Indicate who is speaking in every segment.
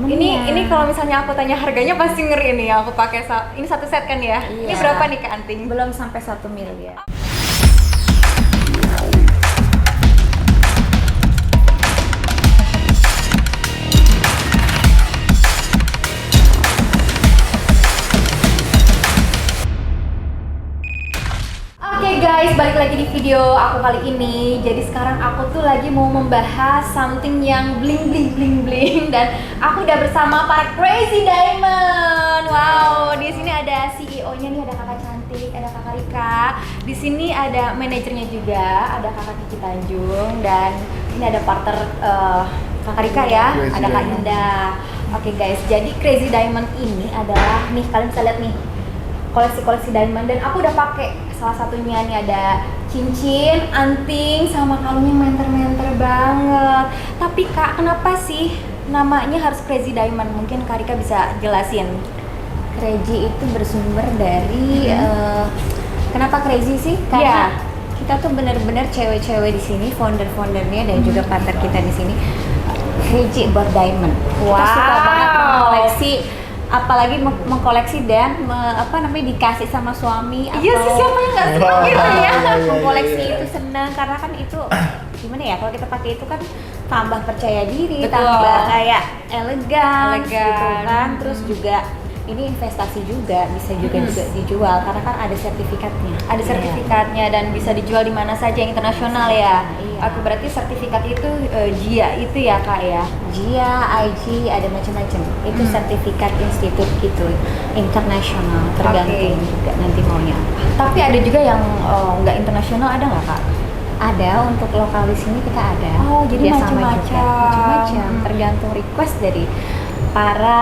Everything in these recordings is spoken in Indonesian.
Speaker 1: Ini kalau misalnya aku tanya harganya pasti ngeri nih. Aku pakai ini satu set kan ya?
Speaker 2: Iya.
Speaker 1: Ini berapa nih Kak Anting?
Speaker 2: Belum sampai 1 miliar.
Speaker 1: Oke guys, balik lagi di video aku kali ini. Jadi sekarang aku tuh lagi mau membahas something yang bling bling bling bling dan aku udah bersama para Crazy Diamond. Wow, di sini ada CEO-nya nih, ada Kakak cantik, ada Kakak Rika. Di sini ada manajernya juga, ada Kakak Kiki Tanjung dan ini ada partner Kakak Rika ya,
Speaker 3: Crazy
Speaker 1: ada Kak
Speaker 3: Diamond.
Speaker 1: Indah. Oke guys, jadi Crazy Diamond ini adalah nih kalian bisa lihat nih koleksi-koleksi diamond dan aku udah pakai salah satunya nih ada cincin, anting, sama kalungnya menter-menter banget. Tapi Kak, kenapa sih namanya harus Crazy Diamond? Mungkin Kak Rika bisa jelasin.
Speaker 2: Crazy itu bersumber dari kenapa crazy sih? Karena kita tuh benar-benar cewek-cewek di sini, founder-foundernya dan juga partner kita di sini crazy about diamond. Kita suka banget mengkoleksi, apalagi mengkoleksi dan dikasih sama suami.
Speaker 1: Iya sih, siapa yang nggak suka gitu ya?
Speaker 3: Iya,
Speaker 2: Mengkoleksi
Speaker 3: iya.
Speaker 2: itu senang karena kan itu gimana ya, kalau kita pakai itu kan tambah percaya diri,
Speaker 1: Betul.
Speaker 2: tambah kayak elegan gitu
Speaker 1: Elegan.
Speaker 2: kan. Terus juga ini investasi juga, bisa juga dijual karena kan ada sertifikatnya.
Speaker 1: Ada sertifikatnya dan bisa dijual di mana saja yang internasional ya.
Speaker 2: Iya.
Speaker 1: Oke, berarti sertifikat itu JIA itu ya Kak ya?
Speaker 2: JIA, IG, ada macam-macam. Itu sertifikat institut gitu, internasional, tergantung
Speaker 1: Oke.
Speaker 2: juga nanti maunya apa.
Speaker 1: Tapi ada juga yang nggak internasional, ada nggak Kak?
Speaker 2: Ada, untuk lokal di sini kita ada.
Speaker 1: Oh, jadi
Speaker 2: Kerjasama
Speaker 1: macam-macam.
Speaker 2: juga. Macam-macam, tergantung request dari para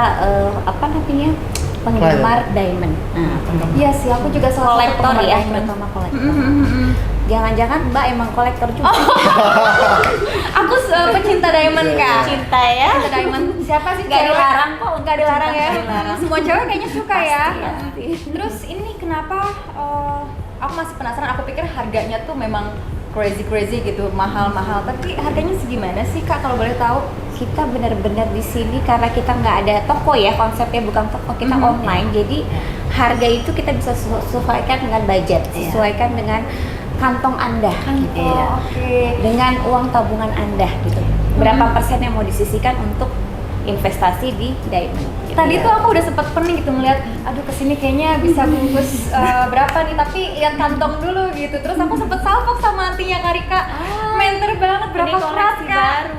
Speaker 2: penggemar diamond. Nah, penggemar.
Speaker 1: Iya sih, aku juga salah satu
Speaker 2: Kolektor
Speaker 1: penggemar
Speaker 2: ya,
Speaker 1: diamond.
Speaker 2: terutama kolektor.
Speaker 1: Mm-mm.
Speaker 2: Jangan-jangan Mbak emang kolektor juga.
Speaker 1: Aku pecinta diamond Kak.
Speaker 2: Cinta ya.
Speaker 1: Pecinta diamond. Siapa sih
Speaker 2: Nggak
Speaker 1: cewek?
Speaker 2: dilarang kok,
Speaker 1: Nggak dilarang ya.
Speaker 2: nggak dilarang.
Speaker 1: Semua cewek kayaknya suka ya.
Speaker 2: Pasti.
Speaker 1: Terus ini kenapa? Aku masih penasaran. Aku pikir harganya tuh memang crazy gitu, mahal-mahal. Tapi harganya segimana sih Kak kalau boleh tahu?
Speaker 2: Kita benar-benar di sini karena kita nggak ada toko ya, konsepnya bukan toko, kita online. Jadi harga itu kita bisa sesuaikan dengan budget, sesuaikan dengan kantong Anda, gitu ya.
Speaker 1: Oke.
Speaker 2: Dengan uang tabungan Anda gitu. Berapa persen yang mau disisihkan untuk investasi di diamond? Gitu.
Speaker 1: Tadi tuh aku udah sempet pening gitu ngeliat, aduh kesini kayaknya bisa bungkus berapa nih, tapi lihat kantong dulu gitu. Terus aku sempet salvok sama antinya Kak Rika, menter banget, berapa
Speaker 2: ini
Speaker 1: kerat
Speaker 2: koleksi
Speaker 1: Kak?
Speaker 2: baru.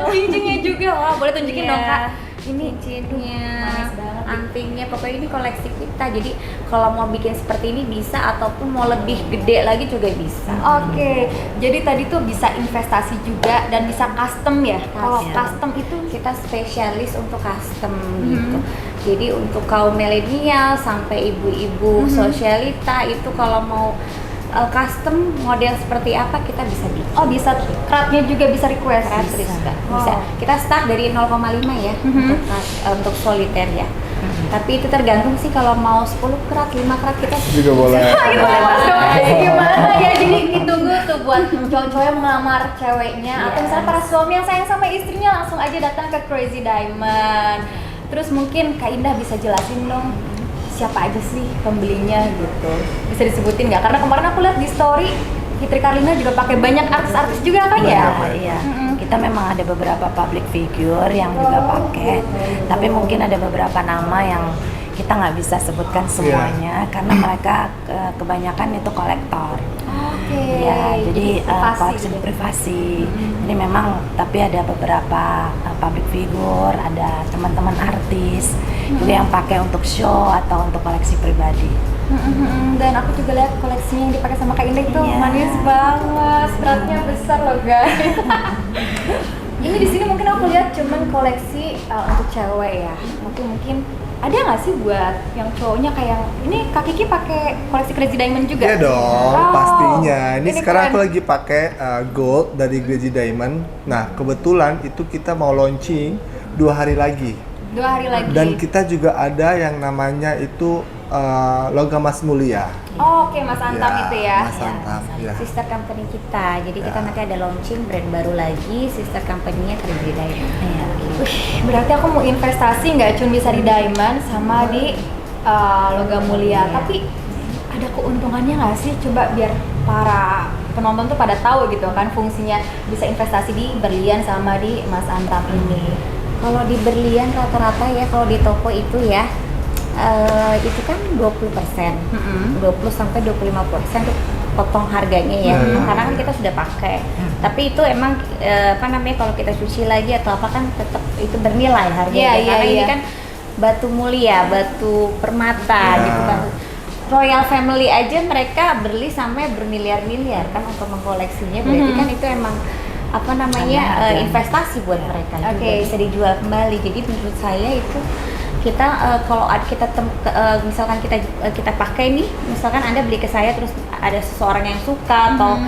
Speaker 1: Cincinnya juga, wah boleh tunjukin dong Kak.
Speaker 2: Ini cincinnya,
Speaker 1: manis banget.
Speaker 2: antingnya, pokoknya ini koleksi kita. Jadi kalau mau bikin seperti ini bisa, ataupun mau lebih gede lagi juga bisa.
Speaker 1: Oke, jadi tadi tuh bisa investasi juga dan bisa custom ya. Kalau
Speaker 2: Custom.
Speaker 1: custom itu
Speaker 2: Kita spesialis untuk custom gitu. Jadi untuk kaum milenial sampai ibu-ibu sosialita itu kalau mau custom model seperti apa kita bisa bikin.
Speaker 1: oh bisa keratnya juga bisa request.
Speaker 2: Bisa.
Speaker 1: Wow.
Speaker 2: Kita start dari 0,5 ya untuk soliter ya. Tapi itu tergantung sih, kalau mau 10 karat, 5 karat kita
Speaker 3: Juga boleh.
Speaker 1: Gitu gimana ya, jadi ditunggu tuh buat cowok-cowok yang melamar ceweknya atau misalnya para suami yang sayang sama istrinya langsung aja datang ke Crazy Diamond. Terus mungkin Kak Indah bisa jelasin dong siapa aja sih pembelinya gitu, bisa disebutin nggak? Karena kemarin aku lihat di story Fitri Karlina juga pakai banyak artis-artis juga kan ya?
Speaker 4: Iya, kita memang ada beberapa public figure yang juga pakai, tapi mungkin ada beberapa nama yang kita nggak bisa sebutkan semuanya karena mereka kebanyakan itu kolektor.
Speaker 1: Oke.
Speaker 4: Ya, jadi
Speaker 1: Privasi
Speaker 4: koleksi
Speaker 1: gitu.
Speaker 4: privasi. Jadi memang, tapi ada beberapa public figure, ada teman-teman artis, jadi yang pakai untuk show atau untuk koleksi pribadi.
Speaker 1: Dan aku juga lihat koleksinya yang dipakai sama Kak Indah itu
Speaker 4: Iya.
Speaker 1: manis banget, beratnya besar loh guys. Ini di sini mungkin aku lihat cuman koleksi untuk cewek ya. Mungkin ada nggak sih buat yang cowoknya kayak ini Kak Kiki pakai koleksi Crazy Diamond juga?
Speaker 3: Iya dong,
Speaker 1: Oh,
Speaker 3: pastinya. Ini sekarang
Speaker 1: keren.
Speaker 3: aku lagi pakai gold dari Crazy Diamond. Nah, kebetulan itu kita mau launching 2 hari lagi.
Speaker 1: 2 hari lagi.
Speaker 3: Dan kita juga ada yang namanya itu Logam Mas Mulia.
Speaker 1: Oh, oke, Mas Antam itu ya.
Speaker 3: Mas Antam, ya.
Speaker 2: Sister company kita. Jadi kita
Speaker 3: Ya.
Speaker 2: nanti ada launching brand baru lagi, sister company-nya Crazy Diamond.
Speaker 4: Iya.
Speaker 1: Wih, berarti aku mau investasi nggak cuma bisa di diamond sama di logam mulia,
Speaker 2: Iya.
Speaker 1: tapi ada keuntungannya nggak sih? Coba biar para penonton tuh pada tahu gitu kan fungsinya bisa investasi di berlian sama di Mas Antam ini.
Speaker 2: Kalau di berlian rata-rata ya, kalau di toko itu ya, itu kan 20%, 20 sampai 25% tuh potong harganya ya, karena kan kita sudah pakai. Tapi itu emang apa namanya, kalau kita cuci lagi atau apa kan tetap itu bernilai harganya.
Speaker 1: Iya,
Speaker 2: Karena
Speaker 1: iya,
Speaker 2: ini
Speaker 1: iya.
Speaker 2: kan batu mulia, batu permata gitu kan. Royal Family aja mereka beli sampai bermiliar-miliar kan untuk mengkoleksinya. Berarti kan itu emang apa namanya investasi buat mereka juga,
Speaker 1: Oke.
Speaker 2: bisa dijual kembali. Jadi menurut saya itu kita kalau kita misalkan kita pakai nih, misalkan Anda beli ke saya terus ada seseorang yang suka atau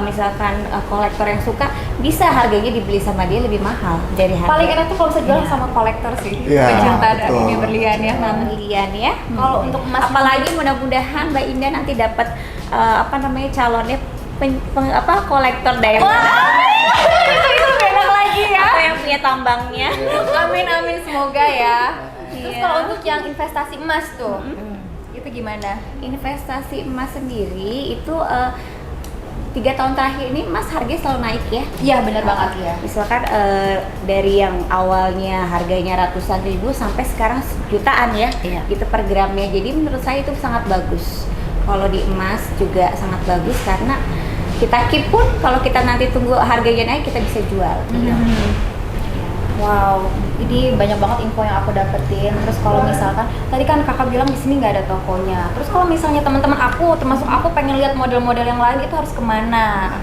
Speaker 2: misalkan kolektor yang suka, bisa harganya dibeli sama dia lebih mahal dari harga
Speaker 1: Paling enak tuh kalau bisa jual sama kolektor sih,
Speaker 3: Iya,
Speaker 1: pecinta
Speaker 3: betul.
Speaker 1: ini berlian ya.
Speaker 2: berlian ya.
Speaker 1: Kalau untuk emas,
Speaker 2: Apalagi mudah-mudahan Mbak Indah nanti dapat apa namanya calonnya kolektor diamond.
Speaker 1: itu beda lagi ya.
Speaker 2: Atau yang punya tambangnya.
Speaker 1: Amin amin, semoga ya. Terus
Speaker 2: Iya.
Speaker 1: kalau untuk yang investasi emas tuh, itu gimana?
Speaker 2: Investasi emas sendiri itu 3 tahun terakhir ini emas harganya selalu naik ya.
Speaker 1: Iya benar banget ya.
Speaker 2: Misalkan dari yang awalnya harganya ratusan ribu sampai sekarang jutaan ya,
Speaker 4: Iya.
Speaker 2: gitu per gramnya. Jadi menurut saya itu sangat bagus. Kalau di emas juga sangat bagus karena kita keep pun kalau kita nanti tunggu harganya naik kita bisa jual.
Speaker 1: Wow, ini banyak banget info yang aku dapetin. Terus kalau misalkan tadi kan kakak bilang di sini nggak ada tokonya. Terus kalau misalnya teman-teman aku, termasuk aku pengen lihat model-model yang lain, itu harus kemana?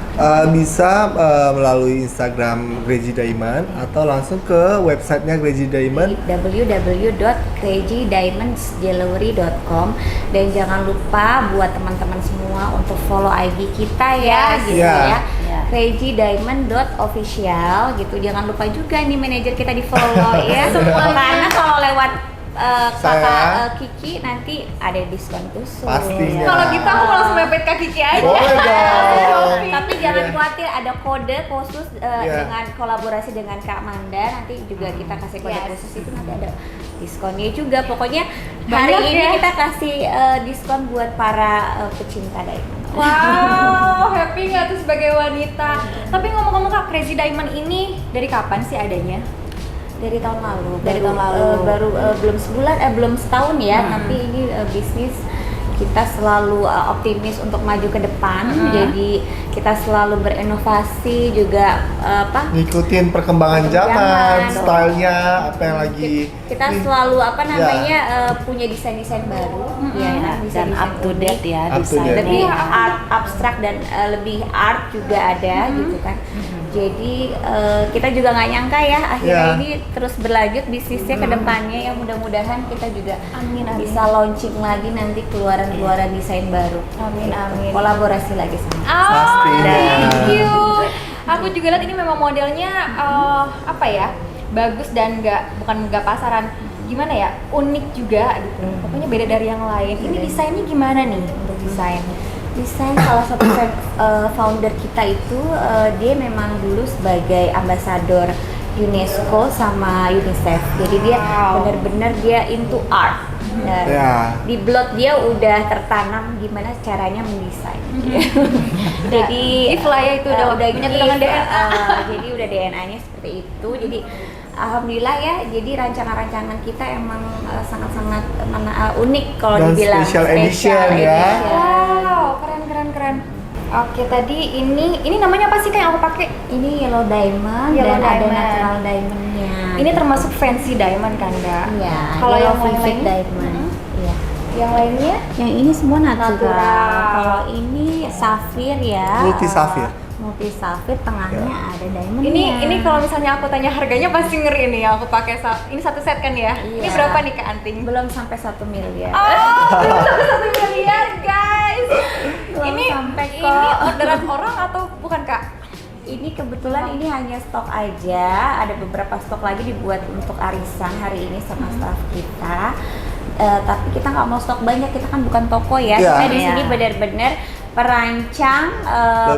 Speaker 3: Bisa melalui Instagram Crazy Diamond atau langsung ke websitenya Crazy Diamond.
Speaker 2: www.crazydiamondsjewelry.com. Dan jangan lupa buat teman-teman semua untuk follow IG kita ya,
Speaker 1: Yes.
Speaker 2: gitu
Speaker 3: Yeah.
Speaker 2: ya. crazydiamond.official gitu. Jangan lupa juga nih manajer kita di follow ya. Karena kalau lewat kakak Kiki nanti ada diskon khusus.
Speaker 3: Pastinya.
Speaker 1: Kalau gitu aku langsung mepet ke Kiki aja.
Speaker 3: Boleh dong.
Speaker 2: Tapi jangan
Speaker 3: Iya.
Speaker 2: khawatir, ada kode khusus
Speaker 3: Iya.
Speaker 2: dengan kolaborasi dengan Kak Manda. Nanti juga kita kasih kode
Speaker 1: Yes.
Speaker 2: khusus itu, nanti ada diskonnya juga. Pokoknya
Speaker 1: Banyak
Speaker 2: hari ini
Speaker 1: ya.
Speaker 2: kita kasih diskon buat para pecinta diamond.
Speaker 1: Wow, happy nggak tuh sebagai wanita? Tapi ngomong-ngomong Kak, Crazy Diamond ini dari kapan sih adanya?
Speaker 2: Dari tahun lalu.
Speaker 1: Dari tahun lalu.
Speaker 2: Baru belum sebulan, belum setahun ya. Tapi ini bisnis kita selalu optimis untuk maju ke depan. Jadi kita selalu berinovasi juga
Speaker 3: Ngikutin perkembangan zaman,
Speaker 2: Jangan.
Speaker 3: stylenya, apa yang lagi.
Speaker 2: kita
Speaker 3: Nih,
Speaker 2: selalu apa
Speaker 3: Ya.
Speaker 2: namanya punya desain-desain baru ya,
Speaker 4: Dan
Speaker 2: desain-desain
Speaker 4: up to date
Speaker 2: unik.
Speaker 4: ya
Speaker 3: Up to date.
Speaker 2: Lebih
Speaker 1: Iya.
Speaker 2: art abstrak dan lebih art juga ada gitu kan. Jadi kita juga nggak nyangka ya akhirnya
Speaker 3: Ya.
Speaker 2: ini terus berlanjut bisnisnya ke depannya, yang mudah-mudahan kita juga
Speaker 1: Amin, amin.
Speaker 2: bisa launching lagi nanti keluaran desain baru.
Speaker 1: Amin, amin.
Speaker 2: Kolaborasi lagi sama.
Speaker 1: Oh,
Speaker 3: Pastinya.
Speaker 1: thank you. Aku juga lihat ini memang modelnya apa ya, bagus dan bukan nggak pasaran. Gimana ya, unik juga gitu. Pokoknya beda dari yang lain. Ini desainnya gimana nih untuk desain?
Speaker 2: Desain salah satu founder kita itu dia memang dulu sebagai ambasador UNESCO sama UNICEF. Jadi dia
Speaker 1: Wow.
Speaker 2: benar-benar dia into art. Dan
Speaker 3: Ya.
Speaker 2: di blood dia udah tertanam gimana caranya mendesain. Jadi
Speaker 1: If lah ya, itu udah
Speaker 2: udah
Speaker 1: menyatu
Speaker 2: give,
Speaker 1: dengan DNA.
Speaker 2: jadi udah DNA-nya seperti itu. Jadi alhamdulillah ya. Jadi rancangan-rancangan kita emang sangat-sangat unik kalau
Speaker 3: Dan
Speaker 2: dibilang
Speaker 3: special edition ya.
Speaker 2: edition.
Speaker 1: Wow, keren. Oke, tadi ini namanya apa sih Kak yang aku pakai?
Speaker 2: Ini yellow diamond
Speaker 1: Yellow
Speaker 2: dan ada
Speaker 1: diamond.
Speaker 2: natural diamondnya.
Speaker 1: Ini termasuk fancy diamond kan, Kak?
Speaker 2: Iya.
Speaker 1: Kalau
Speaker 2: yellow
Speaker 1: yang
Speaker 2: vivid
Speaker 1: lain-lain?
Speaker 2: diamond. Iya.
Speaker 1: Yang lainnya?
Speaker 2: Yang ini semua natural.
Speaker 1: Natural.
Speaker 2: Kalau ini safir ya.
Speaker 3: Multi safir.
Speaker 2: Multi safir, tengahnya ada diamondnya.
Speaker 1: Ini kalau misalnya aku tanya harganya pasti ngeri nih. Aku pakai ini satu set kan ya? Ini
Speaker 2: Iya.
Speaker 1: berapa nih Kak Anting?
Speaker 2: belum sampai 1 miliar.
Speaker 1: Oh, belum sampai 1 miliar guys.
Speaker 2: Belum
Speaker 1: ini
Speaker 2: sampai
Speaker 1: ini
Speaker 2: kok.
Speaker 1: orderan orang atau bukan Kak?
Speaker 2: Ini kebetulan ini hanya stok aja, ada beberapa stok lagi dibuat untuk arisan hari ini sama staff kita. tapi kita nggak mau stok banyak, kita kan bukan toko ya.
Speaker 3: Iya.
Speaker 2: Kita di sini
Speaker 4: Iya.
Speaker 2: benar-benar perancang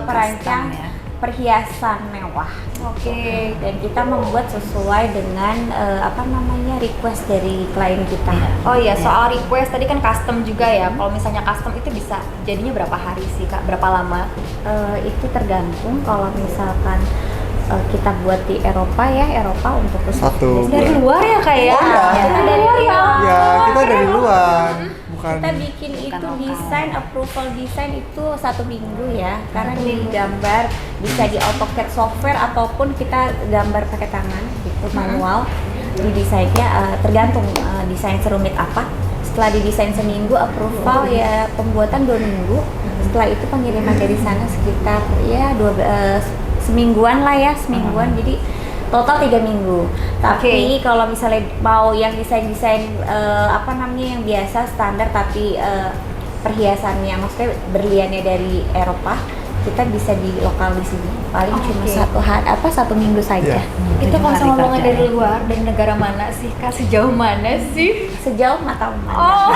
Speaker 2: perancang
Speaker 4: ya.
Speaker 2: perhiasan mewah.
Speaker 1: Oke.
Speaker 2: Dan kita membuat sesuai dengan request dari klien kita.
Speaker 1: Oh iya, soal request tadi kan custom juga ya. Kalau misalnya custom itu bisa jadinya berapa hari sih Kak? Berapa lama?
Speaker 2: Itu tergantung. Kalau misalkan kita buat di Eropa untuk
Speaker 3: Satu
Speaker 1: Dari luar ya Kak ya?
Speaker 3: Oh, iya.
Speaker 1: Kita dari luar ya.
Speaker 3: Ya, kita dari luar, bukan.
Speaker 2: kita bikin itu
Speaker 4: lokal.
Speaker 2: desain approval desain itu 1 minggu ya, karena digambar bisa di AutoCAD software ataupun kita gambar pakai tangan gitu manual. Di desainnya tergantung desain serumit apa. Setelah didesain seminggu approval ya pembuatan 2 minggu. Setelah itu pengiriman dari sana sekitar ya semingguan lah ya, semingguan. Jadi total 3 minggu. Tapi kalau misalnya mau yang desain-desain yang biasa standar tapi perhiasannya maksudnya berliannya dari Eropa, kita bisa di lokal di sini. Paling cuma satu minggu saja.
Speaker 3: Iya.
Speaker 1: Itu kalau
Speaker 4: hari
Speaker 1: sama omongan
Speaker 4: kerja.
Speaker 1: dari luar, dari negara mana sih Kak? Sejauh mana sih?
Speaker 2: Sejauh mata memandang.
Speaker 1: Oh.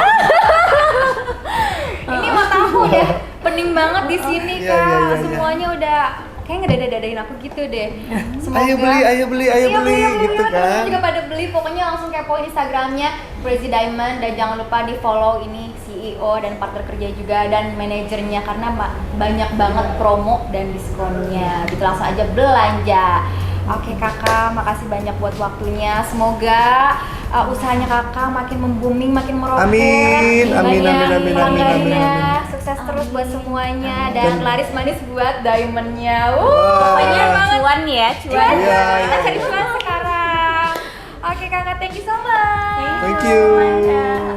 Speaker 1: Ini mataku udah pening banget di sini
Speaker 3: Iya,
Speaker 1: Kak.
Speaker 3: iya, iya, iya.
Speaker 1: Semuanya udah kayak ngedada-dadain aku gitu deh. Semoga
Speaker 3: Ayo beli
Speaker 1: Iya,
Speaker 3: gitu kan.
Speaker 1: Juga pada beli, pokoknya langsung kepoin Instagramnya Crazy Diamond dan jangan lupa di follow ini CEO dan partner kerja juga dan manajernya karena banyak banget promo dan diskonnya. Gitu langsung aja belanja. Oke Kakak, makasih banyak buat waktunya. Semoga usahanya Kakak makin membooming, makin meroket.
Speaker 3: Amin, amin,
Speaker 1: Banyak
Speaker 3: amin, amin, amin,
Speaker 1: pelanggannya.
Speaker 3: amin, amin.
Speaker 1: Sukses terus buat semuanya
Speaker 3: Dan-
Speaker 1: dan laris manis buat diamondnya.
Speaker 2: Pokoknya
Speaker 1: Banyak banget.
Speaker 2: cuan ya, cuan.
Speaker 3: Iya,
Speaker 1: Kita
Speaker 3: iya,
Speaker 1: cari
Speaker 3: iya.
Speaker 1: cuan sekarang. Oke Kakak, thank you so much.
Speaker 3: Thank you.
Speaker 2: Mantap.